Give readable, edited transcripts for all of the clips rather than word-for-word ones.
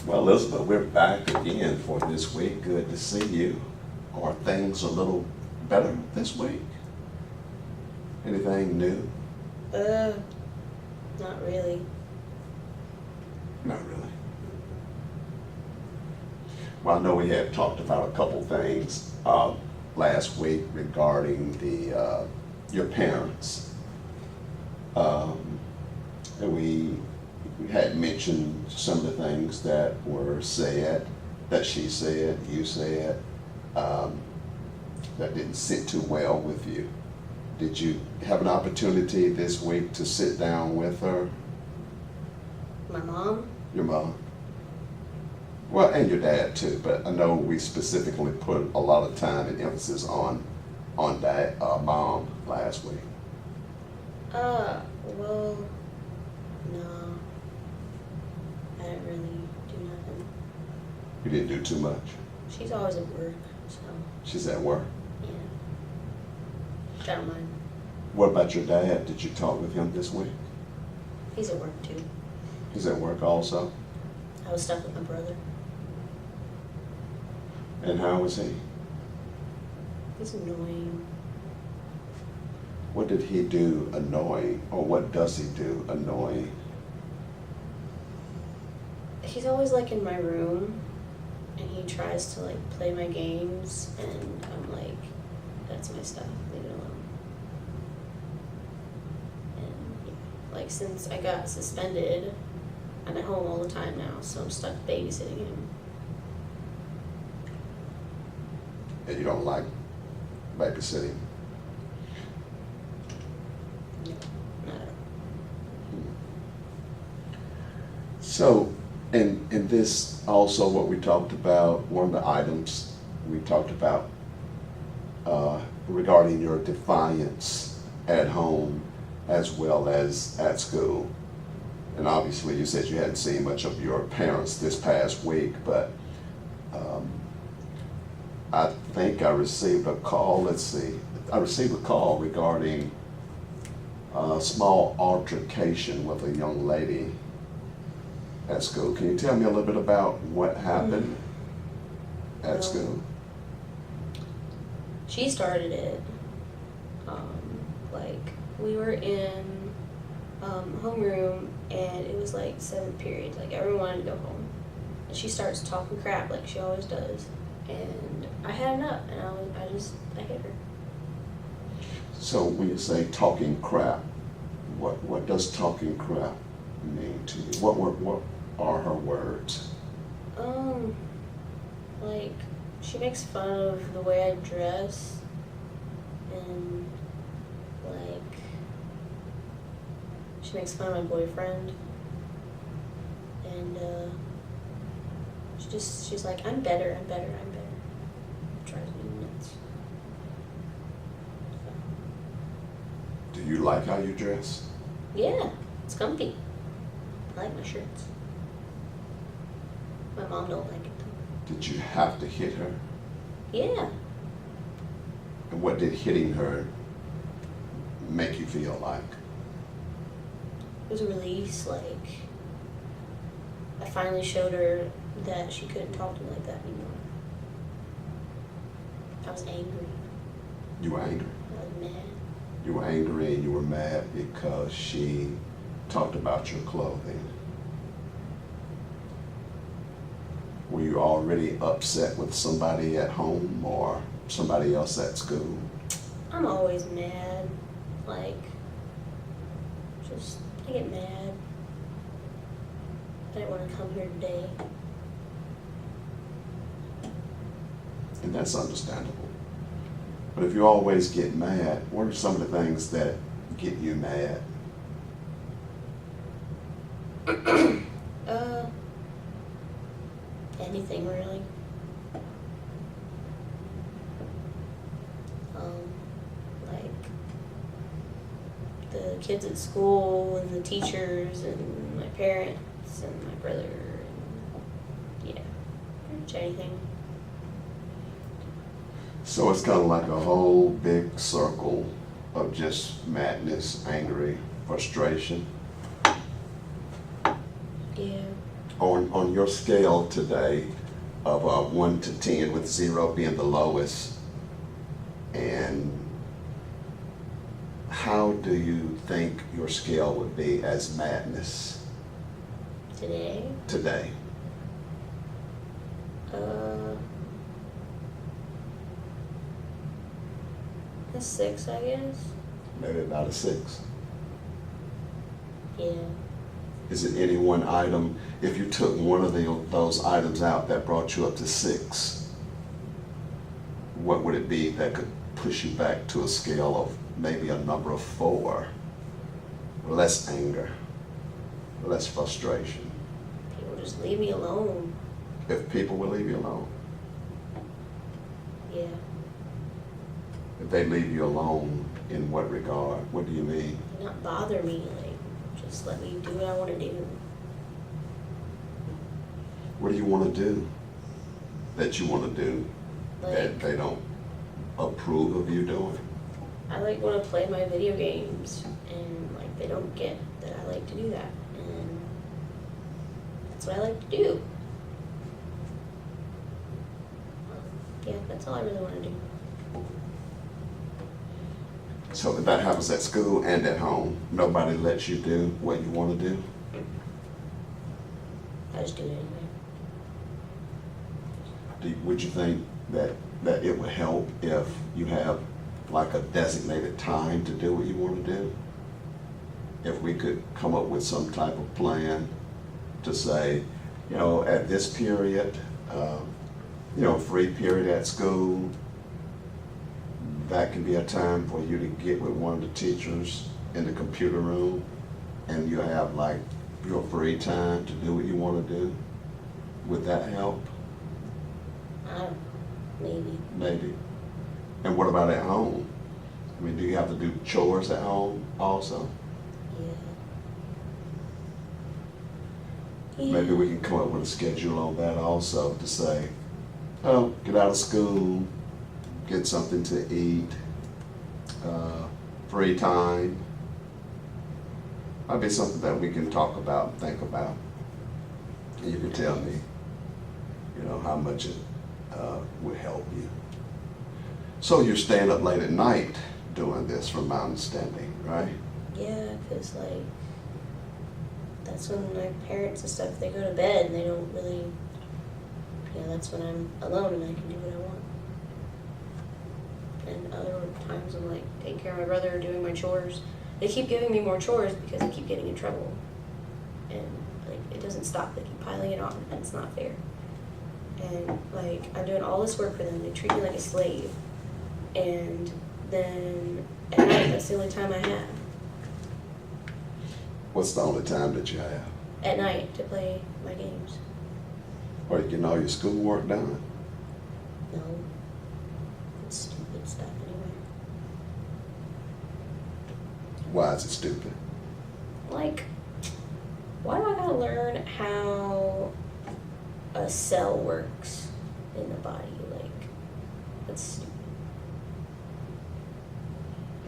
Well, Elizabeth, we're back again for this week. Good to see you. Are things a little better this week? Anything new? Not really. Not really. Well, I know we had talked about a couple things last week regarding the your parents. And we had mentioned some of the things that were said, that she said, you said, that didn't sit too well with you. Did you have an opportunity this week to sit down with her? My mom? Your mom? Well, and your dad too, but I know we specifically put a lot of time and emphasis on dad, mom last week. Well, no. I didn't really do nothing. You didn't do too much. She's always at work, so, She's at work. yeah. I don't mind. What about your dad? Did you talk with him this week? He's at work too. He's at work also? I was stuck with my brother. And how was he? He's annoying. What did he do annoying, or what does he do annoying? He's always like in my room, and he tries to like play my games, and I'm like, that's my stuff, leave it alone. And yeah, like since I got suspended, I'm at home all the time now, so I'm stuck babysitting him. And you don't like babysitting? No, not at all. So, in this also what we talked about, one of the items we talked about regarding your defiance at home as well as at school. And obviously you said you hadn't seen much of your parents this past week, but I think I received a call, let's see, I received a call regarding a small altercation with a young lady at school. Can you tell me a little bit about what happened at Well, school? She started it. Like we were in homeroom, and it was like 7th period. Like everyone wanted to go home, and she starts talking crap like she always does. And I had enough, and I hit her. So when you say talking crap, what does talking crap mean to you? What are her words? Like she makes fun of the way I dress, and like she makes fun of my boyfriend, and she's like, I'm better. Drives me nuts. Do you like how you dress? Yeah, it's comfy. I like my shirts. My mom don't like it though. Did you have to hit her? Yeah. And what did hitting her make you feel like? It was a release, like I finally showed her that she couldn't talk to me like that anymore. I was angry. You were angry. I was mad. You were angry and you were mad because she talked about your clothing. Were you already upset with somebody at home or somebody else at school? I'm always mad. Like, I get mad. I didn't want to come here today. And that's understandable. But if you always get mad, what are some of the things that get you mad? Anything really. Like the kids at school and the teachers and my parents and my brother and yeah, pretty much anything. So it's kind of like a whole big circle of just madness, angry, frustration. Yeah. on your scale today of 1 to 10, with 0 being the lowest, and how do you think your scale would be as madness Today? A 6, I guess. Maybe about a 6. Yeah. Is it any one item? If you took one of those items out that brought you up to 6, what would it be that could push you back to a scale of maybe a number of 4? Less anger, less frustration. People just leave me alone. If people will leave you alone. Yeah. If they leave you alone, in what regard? What do you mean? Not bother me, like, just let me do what I want to do. What do you want to do that you want to do Like, that they don't approve of you doing? I like want to play my video games, and like they don't get that I like to do that, and that's what I like to do. Yeah, that's all I really want to do. So that happens at school and at home. Nobody lets you do what you want to do. I just do it anyway. Would you think that it would help if you have like a designated time to do what you want to do? If we could come up with some type of plan to say, at this period, free period at school, that can be a time for you to get with one of the teachers in the computer room, and you have like your free time to do what you want to do. Would that help? I don't know, maybe. Maybe. And what about at home? I mean, do you have to do chores at home also? Yeah. Maybe we can come up with a schedule on that also to say, oh, get out of school, get something to eat, free time. Might be something that we can talk about and think about. And you can tell me, how much it would help you. So you're staying up late at night doing this, from my understanding, right? Yeah, because like that's when my parents and stuff, they go to bed and they don't really, that's when I'm alone and I can do what I want. And other times I'm like taking care of my brother or doing my chores. They keep giving me more chores because I keep getting in trouble. And like it doesn't stop, they keep piling it on and it's not fair. And like I'm doing all this work for them, they treat me like a slave. And then at night, that's the only time I have. What's the only time that you have? At night to play my games. Or you getting all your schoolwork done? No. It's stupid stuff anyway. Why is it stupid? Like, why do I gotta learn how a cell works in the body? Like, that's stupid.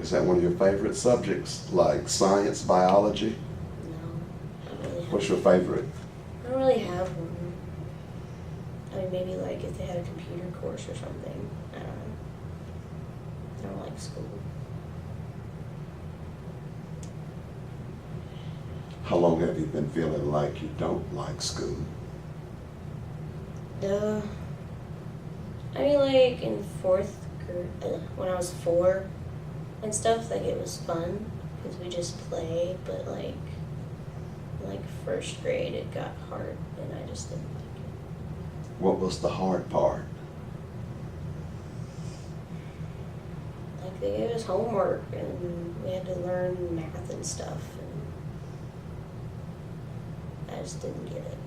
Is that one of your favorite subjects, like science, biology? No, I don't really have What's your favorite? I don't really have one. I mean, maybe like if they had a computer course or something. I don't know. I don't like school. How long have you been feeling like you don't like school? I mean, like in fourth grade, when I was 4 and stuff, like it was fun because we just played. But like, in like first grade, it got hard, and I just didn't like it. What was the hard part? Like they gave us homework, and we had to learn math and stuff, and I just didn't get it.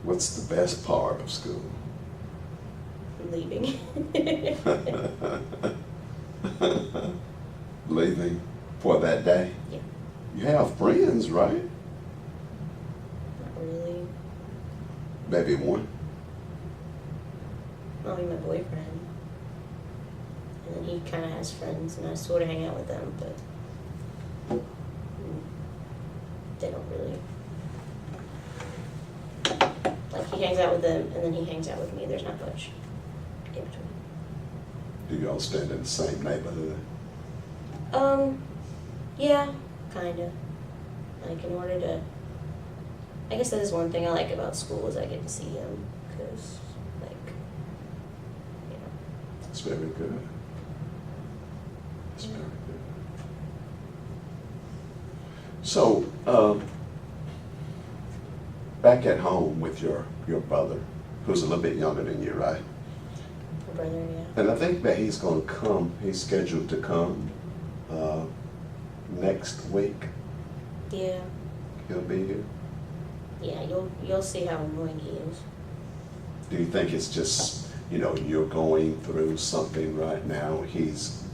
What's the best part of school? Leaving. Leaving for that day? Yeah. You have friends, right? Not really. Maybe one. I'll be my boyfriend. And then he kind of has friends, and I sort of hang out with them, but they don't really he hangs out with them, and then he hangs out with me. There's not much in between. Do you all stand in the same neighborhood? Yeah, kinda. Like, in order to, I guess that is one thing I like about school is I get to see him, because, like, you know. That's very good. That's very good. So, back at home with your brother, who's a little bit younger than you, right? My brother, yeah. And I think that he's going to come, he's scheduled to come next week. Yeah. He'll be here. Yeah, you'll see how annoying he is. Do you think it's just, you're going through something right now? He's,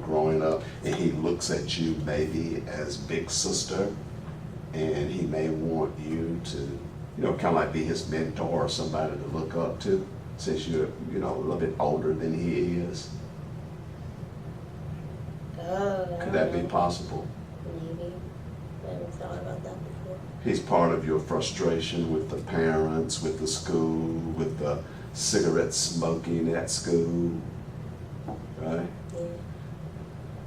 growing up and he looks at you maybe as big sister and he may want you to, kind of like be his mentor or somebody to look up to since you're, a little bit older than he is. Could that be possible? Maybe. I haven't thought about that before. He's part of your frustration with the parents, with the school, with the cigarette smoking at school, right? Yeah.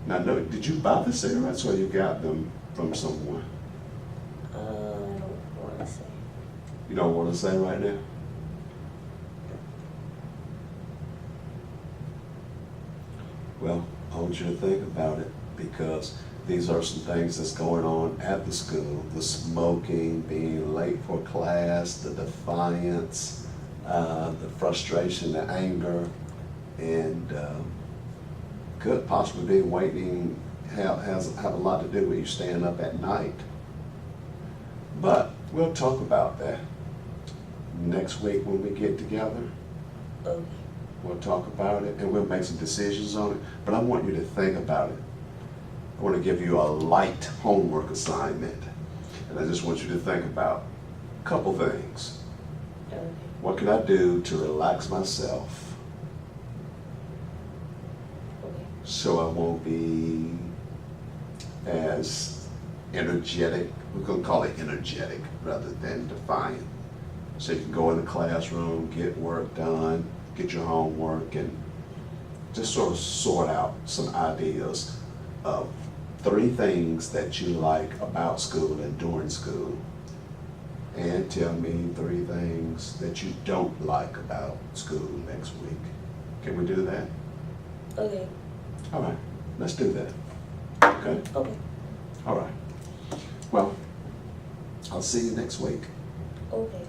Now, did you buy the cigarettes or you got them from someone? I don't want to say. You don't want to say right now? Well, I want you to think about it because these are some things that's going on at the school. The smoking, being late for class, the defiance, the frustration, the anger, and could possibly be waiting, have a lot to do with you staying up at night. But we'll talk about that next week when we get together. Okay. We'll talk about it and we'll make some decisions on it. But I want you to think about it. I want to give you a light homework assignment. And I just want you to think about a couple things. Okay. What can I do to relax myself Okay. so I won't be as energetic? We're going to call it energetic rather than defiant. So you can go in the classroom, get work done, get your homework, and just sort of sort out some ideas of 3 things that you like about school and during school. And tell me 3 things that you don't like about school next week. Can we do that? Okay. All right, let's do that. Okay? Okay. All right. Well, I'll see you next week. Okay.